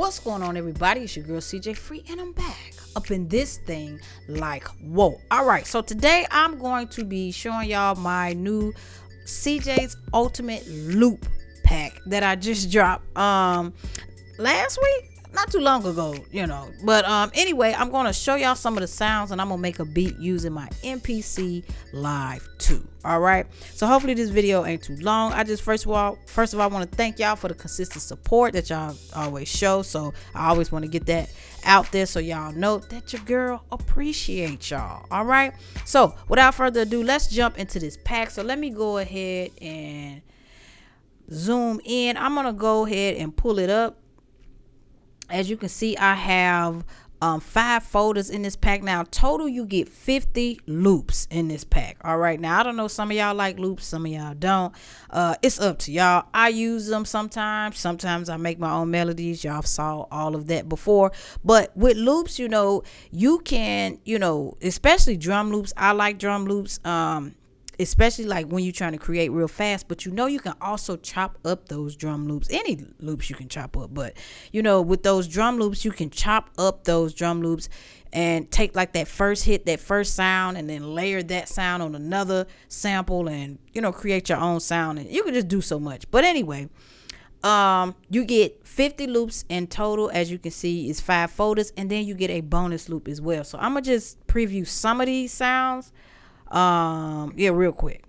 What's going on, everybody? It's your girl CjFree, and I'm back up in this thing like whoa. All right, so today I'm going to be showing y'all my new CJ's Ultimate Loop pack that I just dropped last week, not too long ago, but anyway, I'm going to show y'all some of the sounds, and I'm gonna make a beat using my MPC Live 2. All right, so hopefully this video ain't too long. I just first of all want to thank y'all for the consistent support that y'all always show. So I always want to get that out there so y'all know that your girl appreciate y'all. All right, so without further ado, let's jump into this pack. So let me go ahead and zoom in. I'm gonna go ahead and pull it up. As you can see, I have 5 folders in this pack. Now total you get 50 loops in this pack. All right, now I don't know, some of y'all like loops, some of y'all don't. It's up to y'all. I use them sometimes I make my own melodies. Y'all saw all of that before. But with loops, you can, especially drum loops. I like drum loops, especially like when you're trying to create real fast, but you can also chop up those drum loops. Any loops you can chop up, but with those drum loops, you can chop up those drum loops and take like that first hit, that first sound, and then layer that sound on another sample, and create your own sound. And you can just do so much. But anyway, you get 50 loops in total. As you can see, it's 5 folders, and then you get a bonus loop as well. So I'm gonna just preview some of these sounds real quick.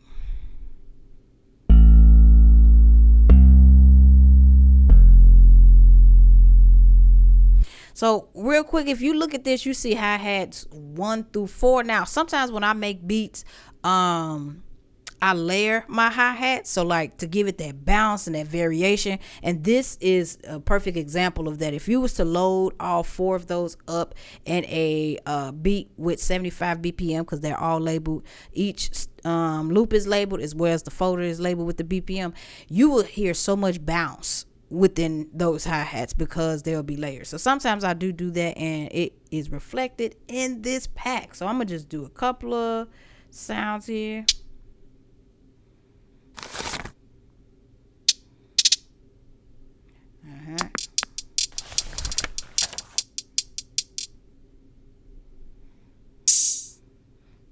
So real quick, if you look at this, you see hi-hats 1 through 4. Now sometimes when I make beats, I layer my hi-hat, so like to give it that bounce and that variation. And this is a perfect example of that. If you was to load all 4 of those up in a beat with 75 BPM, because they're all labeled, each loop is labeled as well as the folder is labeled with the BPM, you will hear so much bounce within those hi-hats because there'll be layers. So sometimes I do that, and it is reflected in this pack. So I'm gonna just do a couple of sounds here.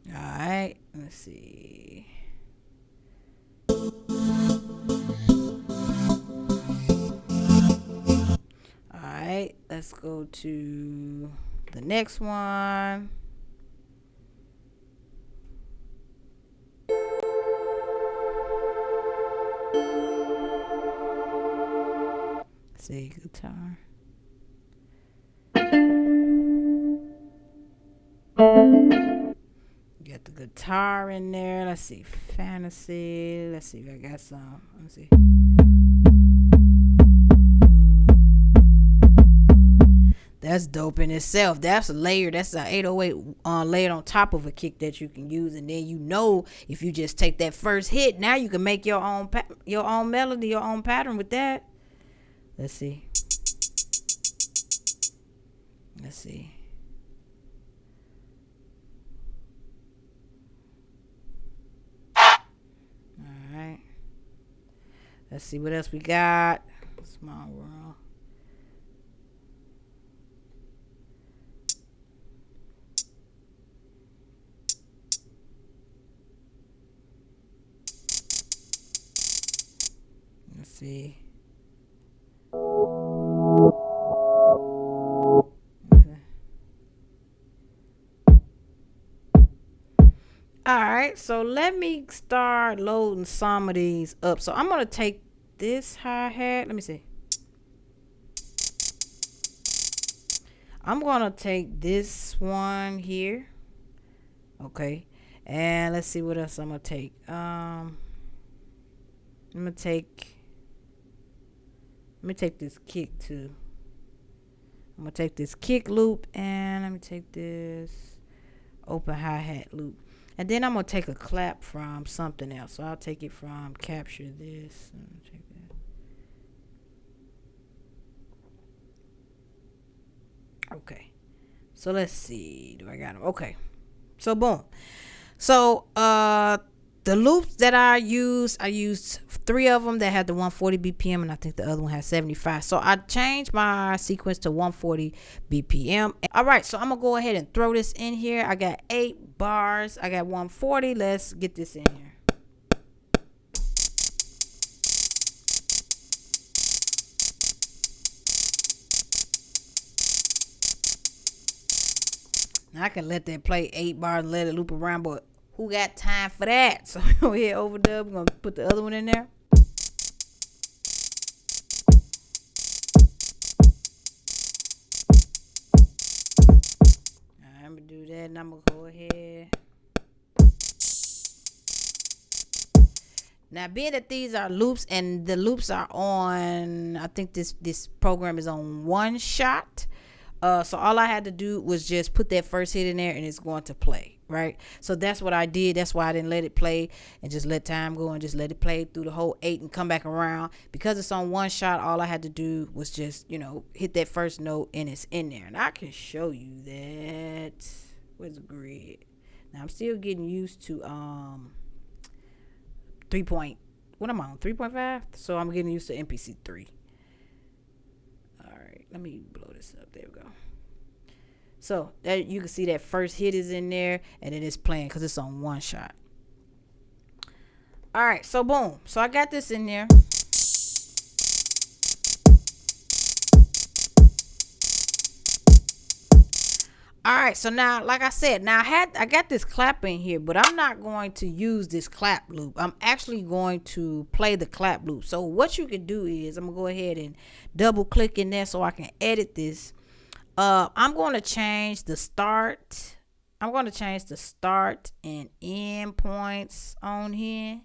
All right, let's see. All right, let's go to the next one. See, guitar. Got the guitar in there. Let's see, fantasy. Let's see if I got some. Let me see. That's dope in itself. That's a layer. That's an 808 layered on top of a kick that you can use. And then if you just take that first hit, now you can make your own melody, your own pattern with that. Let's see. Let's see. All right. Let's see what else we got. Small world. Let's see. All right, so let me start loading some of these up. So I'm gonna take this hi-hat. Let me see. I'm gonna take this one here. Okay, and let's see what else I'm gonna take. Let me take this kick too. I'm gonna take this kick loop, and let me take this open hi-hat loop. And then I'm going to take a clap from something else. So I'll take it from capture this. Check that. Okay. So let's see. Do I got them? Okay. So boom. So the loops that I used 3 of them that had the 140 BPM, and I think the other one had 75. So I changed my sequence to 140 BPM. All right, so I'm gonna go ahead and throw this in here. I got 8 bars. I got 140. Let's get this in here. Now I can let that play 8 bars and let it loop around, but who got time for that? So we're gonna hit overdub. We're gonna put the other one in there. I'm gonna do that, and I'm gonna go ahead. Now, being that these are loops, and the loops are on, I think this program is on 1 shot. So all I had to do was just put that first hit in there, and it's going to play, right? So that's what I did. That's why I didn't let it play and just let time go and just let it play through the whole 8 and come back around. Because it's on 1 shot, all I had to do was just, hit that first note, and it's in there. And I can show you that. Where's the grid? Now I'm still getting used to 3.5. So I'm getting used to MPC 3. All right, let me blow this up. There we go. So that you can see that first hit is in there, and then it's playing because it's on 1 shot. All right, so boom. So I got this in there. All right, so now, like I said, I got this clap in here, but I'm not going to use this clap loop. I'm actually going to play the clap loop. So what you can do is, I'm gonna go ahead and double click in there so I can edit this. I'm going to change the start. I'm going to change the start and end points on here.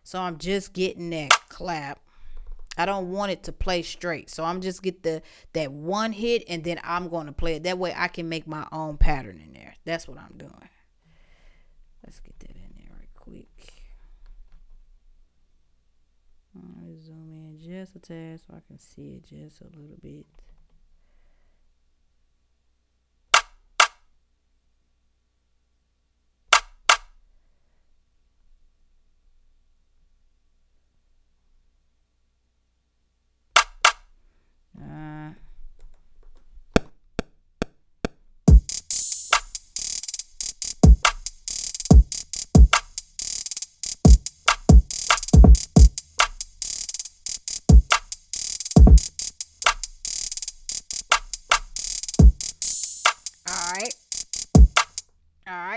So I'm just getting that clap. I don't want it to play straight. So I'm just get that one hit, and then I'm going to play it. That way I can make my own pattern in there. That's what I'm doing. Let's get that in there right quick. I'll zoom in just a tad so I can see it just a little bit.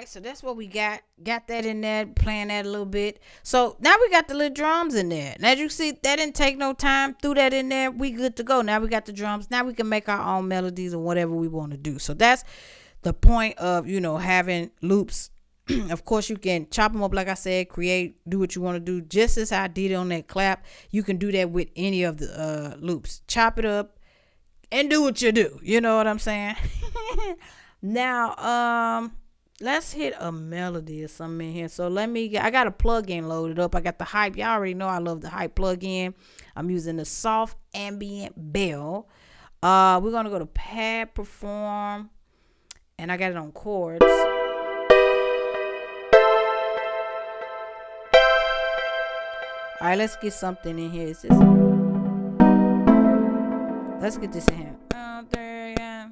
So that's what we got that in there, playing that a little bit. So now we got the little drums in there, and as you see, that didn't take no time. Threw that in there, we good to go. Now we got the drums. Now we can make our own melodies or whatever we want to do. So that's the point of having loops. Of course, you can chop them up, like I said, do what you want to do, just as I did on that clap. You can do that with any of the loops. Chop it up and do what you do. You know what I'm saying? Now, let's hit a melody or something in here. So I got a plug-in loaded up. I got the Hype. Y'all already know I love the Hype plug-in. I'm using the soft ambient bell. We're going to go to pad perform, and I got it on chords. All right, let's get something in here. Let's get this in here. There, yeah.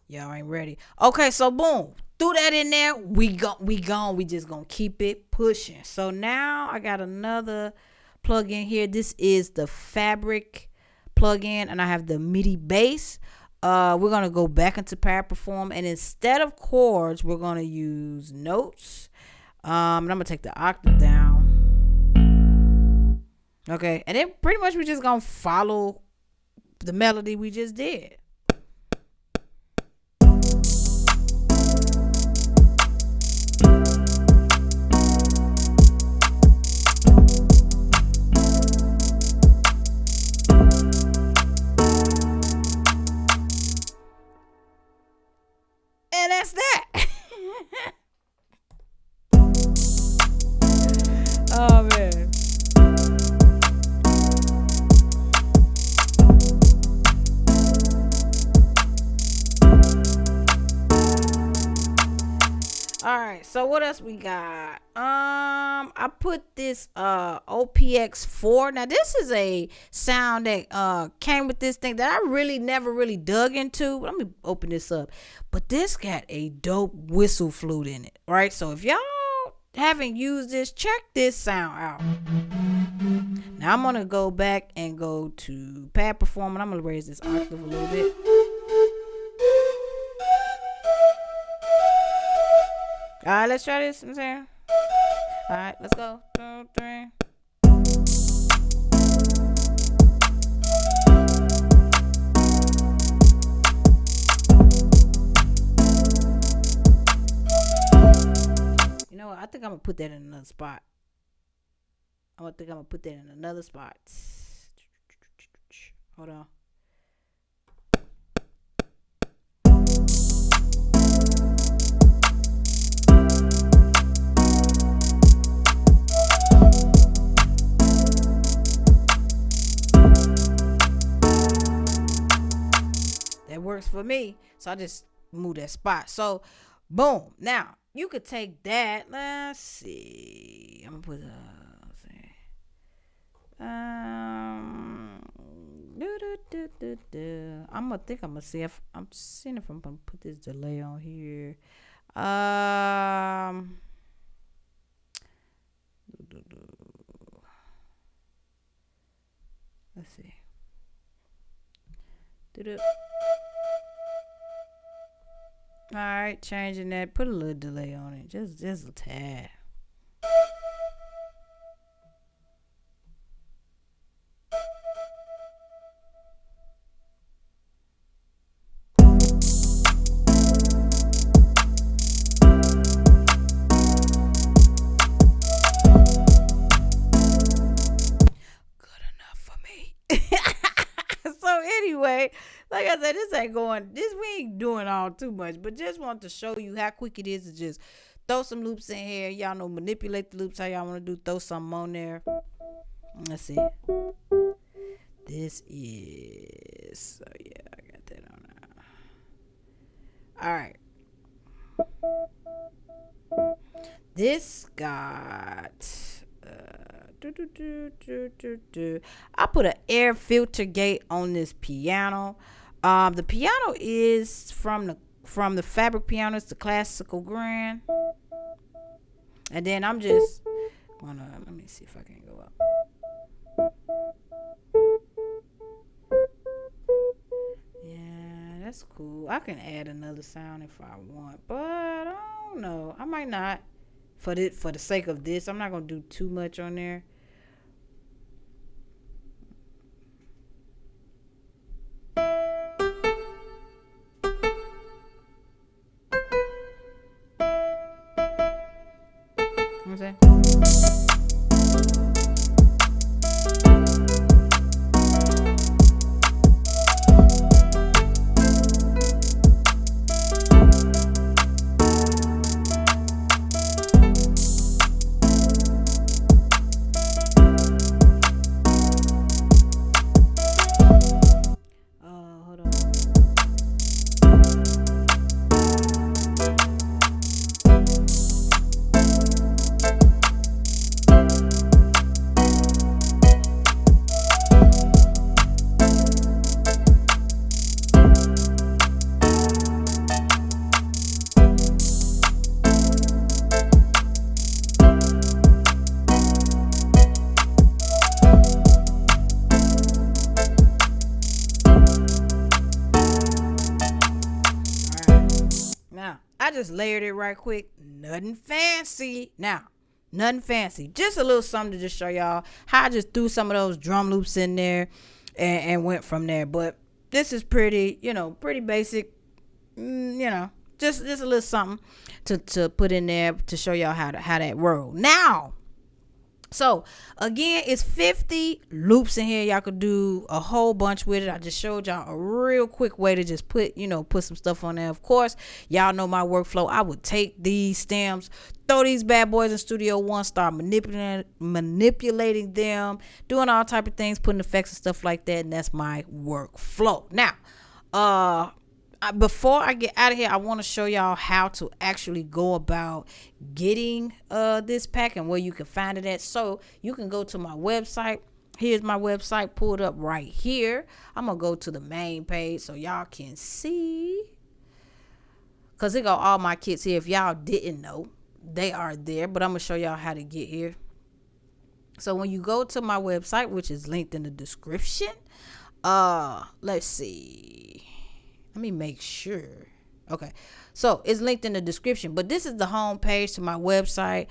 Y'all ain't ready. Okay, so boom. Threw that in there. We gone. We just gonna keep it pushing. So now I got another plug-in here. This is the Fabric plug-in, and I have the MIDI bass. We're gonna go back into pad perform, and instead of chords, we're gonna use notes. And I'm gonna take the octave down. Okay, and then pretty much we just gonna follow the melody we just did. And that's that. Oh man. All right, so what else we got? I put this OPX4. Now this is a sound that came with this thing that I really never really dug into. Let me open this up. But this got a dope whistle flute in it, right? So if y'all haven't used this, check this sound out. Now I'm gonna go back and go to pad performance. I'm gonna raise this octave a little bit. All right, let's try this. I'm saying. All right, let's go. 2, 3. You know what? I think I'm gonna put that in another spot. Hold on. That works for me, so I just move that spot. So boom. Now you could take that. Let's see, I'm gonna put I'm gonna see if I'm gonna put this delay on here. Let's see. All right, changing that. Put a little delay on it, just a tad. So anyway, like I said, we ain't doing all too much, but just want to show you how quick it is to just throw some loops in here. Y'all know, manipulate the loops how y'all want to do. Throw something on there. Let's see. This is, so yeah, I got that on there. All right. This got I put an air filter gate on this piano. The piano is from the Fabric piano. It's the classical grand. And then I'm just gonna, let me see if I can go up. Yeah, that's cool. I can add another sound if I want, but I don't know. I might not. For the sake of this, I'm not gonna do too much on there. You know what I'm saying? I just layered it right quick. Nothing fancy. Nothing fancy. Just a little something to just show y'all how I just threw some of those drum loops in there and went from there. But this is pretty, pretty basic. Just a little something to put in there to show y'all how that roll. Now, So again, it's 50 loops in here. Y'all could do a whole bunch with it. I just showed y'all a real quick way to just put some stuff on there. Of course, y'all know my workflow. I would take these stems, throw these bad boys in Studio One, start manipulating them, doing all type of things, putting effects and stuff like that, and that's my workflow. Now, before I get out of here, I want to show y'all how to actually go about getting this pack and where you can find it at. So you can go to my website. Here's my website pulled up right here. I'm gonna go to the main page so y'all can see, because it got all my kits here. If y'all didn't know, they are there, but I'm gonna show y'all how to get here. So when you go to my website, which is linked in the description, let's see, let me make sure. Okay, so it's linked in the description, but this is the home page to my website.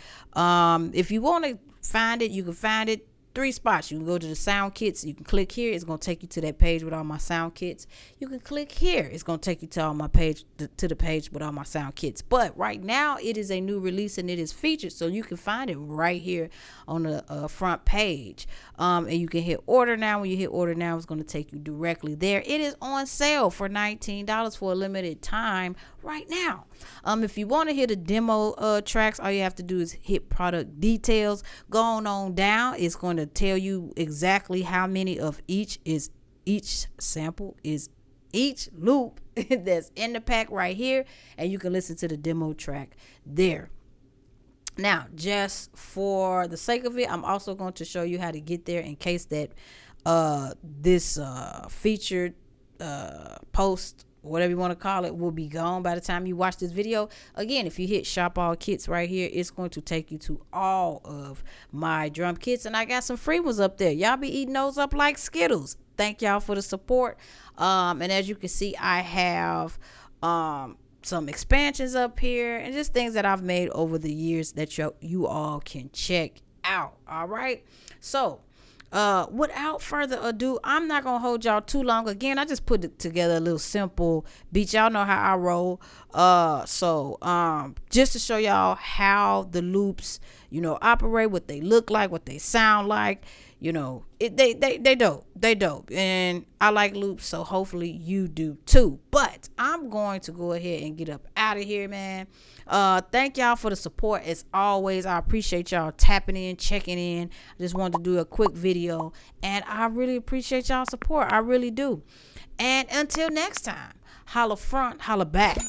If you want to find it, you can find it 3 spots. You can go to the sound kits. You can click here. It's going to take you to that page with all my sound kits. You can click here. It's going to take you to all my page, to the page with all my sound kits. But right now it is a new release and it is featured, so you can find it right here on the front page. And you can hit order now. When you hit order now, it's going to take you directly there. It is on sale for $19 for a limited time right now. If you want to hear the demo tracks, all you have to do is hit product details. Going on down, it's going to tell you exactly how many of each sample is each loop that's in the pack right here, and you can listen to the demo track there. Now, just for the sake of it, I'm also going to show you how to get there in case that this featured post, whatever you want to call it, will be gone by the time you watch this video. Again, if you hit shop all kits right here, it's going to take you to all of my drum kits, and I got some free ones up there. Y'all be eating those up like Skittles. Thank y'all for the support. And as you can see, I have some expansions up here and just things that I've made over the years that you all can check out. All right, so without further ado, I'm not gonna hold y'all too long. Again, I just put together a little simple beat. Y'all know how I roll. Just to show y'all how the loops operate, what they look like, what they sound like. They dope, and I like loops, so hopefully you do too. But I'm going to go ahead and get up out of here, man. Thank y'all for the support as always. I appreciate y'all tapping in, checking in. I just wanted to do a quick video, and I really appreciate y'all support. I really do. And until next time, holla front, holla back.